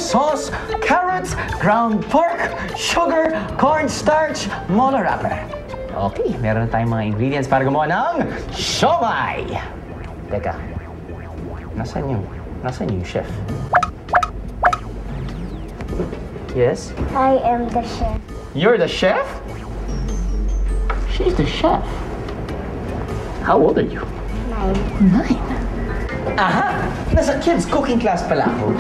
sauce, carrots, ground pork, sugar, cornstarch, mola wrapper. Okay, meron na tayong mga ingredients para gumawa ng siomai. Teka, nasaan yung chef? Yes? I am the chef. You're the chef? She's the chef. How old are you? 9. Aha! Nasa kids cooking class pala ako.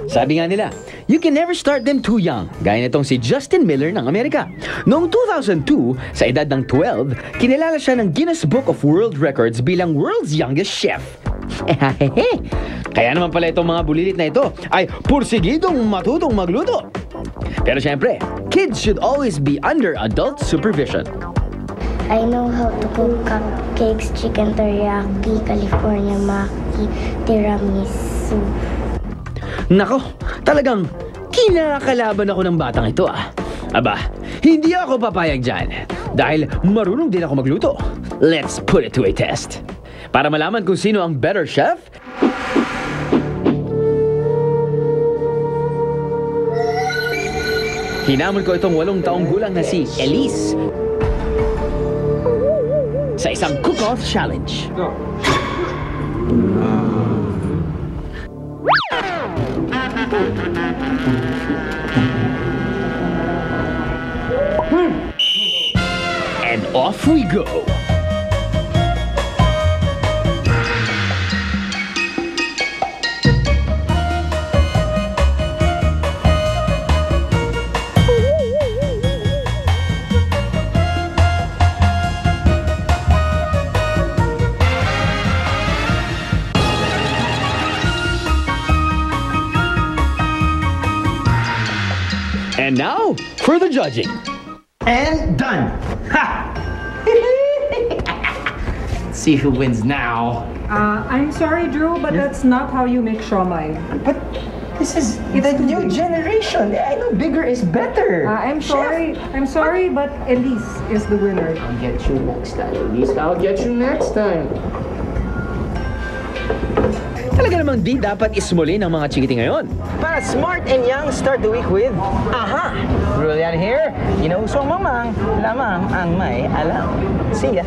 Sabi nga nila, you can never start them too young. Gaya nitong si Justin Miller ng Amerika. Noong 2002, sa edad ng 12, kinilala siya ng Guinness Book of World Records bilang world's youngest chef. Kaya naman pala itong mga bulilit na ito ay pursigidong matutong magluto. Pero syempre, kids should always be under adult supervision. I know how to cook cupcakes, chicken teriyaki, California maki, tiramisu. Nako, talagang kinakalaban ako ng batang ito ah. Aba, hindi ako papayag dyan. Dahil marunong din ako magluto. Let's put it to a test. Para malaman kung sino ang better chef, hinamon ko itong 8 taong gulang na si Elise sa isang cook-off challenge. And off we go. And now, for the judging. And done! Ha! Let's see who wins now. I'm sorry, Drew, but that's not how you make siomai. But this is the new generation. I know bigger is better. I'm sorry, but Elise is the winner. I'll get you next time, Elise. I'll get you next time. Talaga namang di dapat ismuli ng mga chikiti ngayon. Para smart and young, start the week with Aha! Julian here, so mamang lamang ang may alam. See ya!